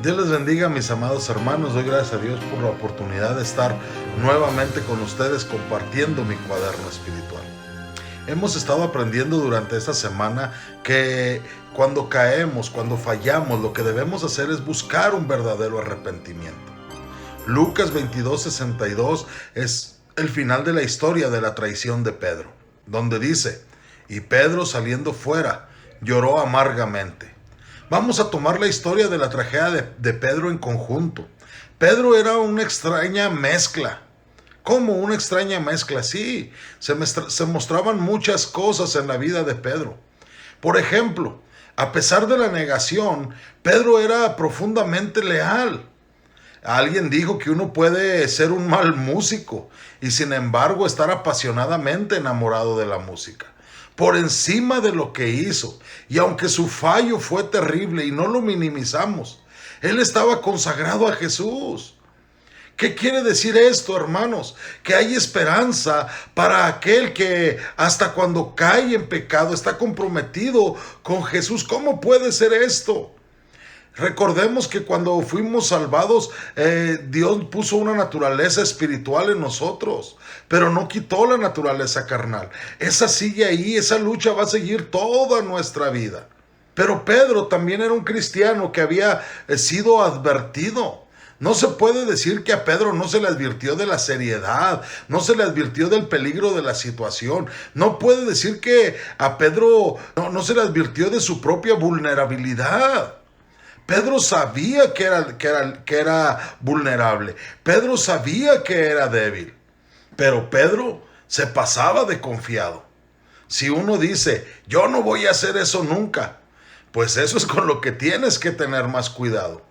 Dios les bendiga, mis amados hermanos. Doy gracias a Dios por la oportunidad de estar nuevamente con ustedes compartiendo mi cuaderno espiritual. Hemos estado aprendiendo durante esta semana que cuando caemos, cuando fallamos, lo que debemos hacer es buscar un verdadero arrepentimiento. Lucas 22:62 es el final de la historia de la traición de Pedro, donde dice: y Pedro, saliendo fuera, lloró amargamente. Vamos a tomar la historia de la tragedia de Pedro en conjunto. Pedro era una extraña mezcla. ¿Cómo una extraña mezcla? Sí, se mostraban muchas cosas en la vida de Pedro. Por ejemplo, a pesar de la negación, Pedro era profundamente leal. Alguien dijo que uno puede ser un mal músico y sin embargo estar apasionadamente enamorado de la música, por encima de lo que hizo. Y aunque su fallo fue terrible y no lo minimizamos, él estaba consagrado a Jesús. ¿Qué quiere decir esto, hermanos? Que hay esperanza para aquel que hasta cuando cae en pecado está comprometido con Jesús. ¿Cómo puede ser esto? Recordemos que cuando fuimos salvados, Dios puso una naturaleza espiritual en nosotros, pero no quitó la naturaleza carnal. Esa sigue ahí, esa lucha va a seguir toda nuestra vida. Pero Pedro también era un cristiano que había sido advertido. No se puede decir que a Pedro no se le advirtió de la seriedad, no se le advirtió del peligro de la situación. No puede decir que a Pedro no se le advirtió de su propia vulnerabilidad. Pedro sabía que era vulnerable. Pedro sabía que era débil. Pero Pedro se pasaba de confiado. Si uno dice, yo no voy a hacer eso nunca, pues eso es con lo que tienes que tener más cuidado.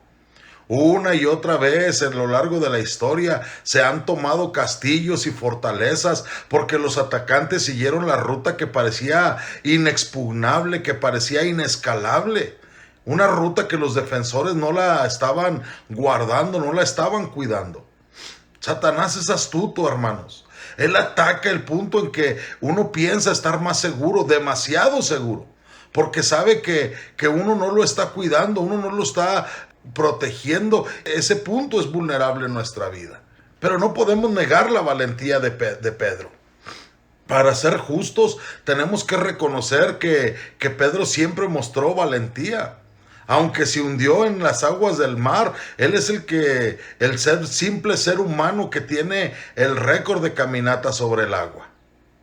Una y otra vez en lo largo de la historia se han tomado castillos y fortalezas porque los atacantes siguieron la ruta que parecía inexpugnable, que parecía inescalable. Una ruta que los defensores no la estaban guardando, no la estaban cuidando. Satanás es astuto, hermanos. Él ataca el punto en que uno piensa estar más seguro, demasiado seguro, porque sabe que uno no lo está cuidando, uno no lo está protegiendo. Ese punto es vulnerable en nuestra vida. Pero no podemos negar la valentía de Pedro. Para ser justos, tenemos que reconocer que Pedro siempre mostró valentía. Aunque se hundió en las aguas del mar, él es el simple ser humano que tiene el récord de caminata sobre el agua.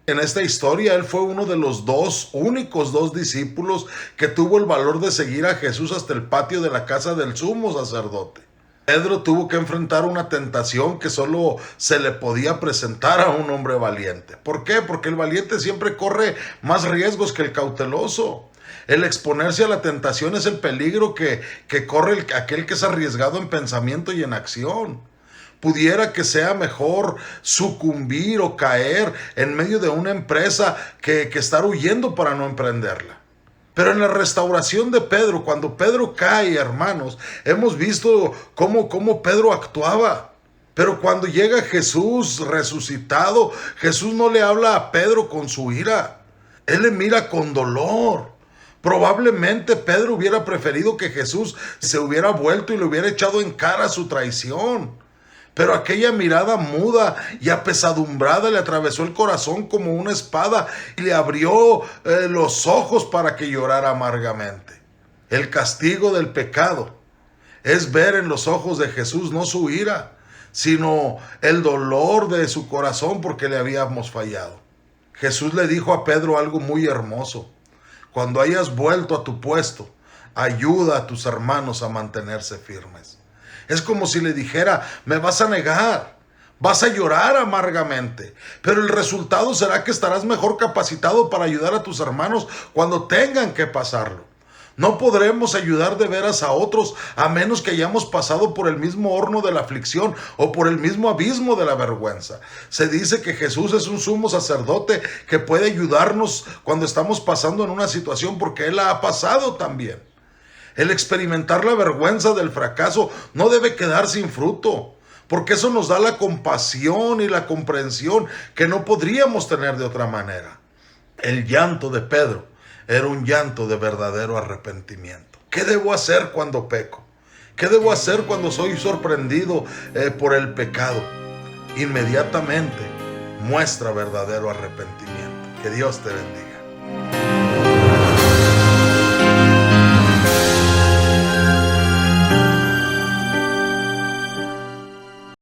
En esta historia, él fue uno de los únicos dos discípulos que tuvo el valor de seguir a Jesús hasta el patio de la casa del sumo sacerdote. Pedro tuvo que enfrentar una tentación que solo se le podía presentar a un hombre valiente. ¿Por qué? Porque el valiente siempre corre más riesgos que el cauteloso. El exponerse a la tentación es el peligro que corre aquel que es arriesgado en pensamiento y en acción. Pudiera que sea mejor sucumbir o caer en medio de una empresa que estar huyendo para no emprenderla. Pero en la restauración de Pedro, cuando Pedro cae, hermanos, hemos visto cómo Pedro actuaba. Pero cuando llega Jesús resucitado, Jesús no le habla a Pedro con su ira. Él le mira con dolor. Probablemente Pedro hubiera preferido que Jesús se hubiera vuelto y le hubiera echado en cara su traición. Pero aquella mirada muda y apesadumbrada le atravesó el corazón como una espada y le abrió los ojos para que llorara amargamente. El castigo del pecado es ver en los ojos de Jesús no su ira, sino el dolor de su corazón porque le habíamos fallado. Jesús le dijo a Pedro algo muy hermoso: cuando hayas vuelto a tu puesto, ayuda a tus hermanos a mantenerse firmes. Es como si le dijera, me vas a negar, vas a llorar amargamente, pero el resultado será que estarás mejor capacitado para ayudar a tus hermanos cuando tengan que pasarlo. No podremos ayudar de veras a otros a menos que hayamos pasado por el mismo horno de la aflicción o por el mismo abismo de la vergüenza. Se dice que Jesús es un sumo sacerdote que puede ayudarnos cuando estamos pasando en una situación porque Él la ha pasado también. El experimentar la vergüenza del fracaso no debe quedar sin fruto, porque eso nos da la compasión y la comprensión que no podríamos tener de otra manera. El llanto de Pedro era un llanto de verdadero arrepentimiento. ¿Qué debo hacer cuando peco? ¿Qué debo hacer cuando soy sorprendido por el pecado? Inmediatamente muestra verdadero arrepentimiento. Que Dios te bendiga.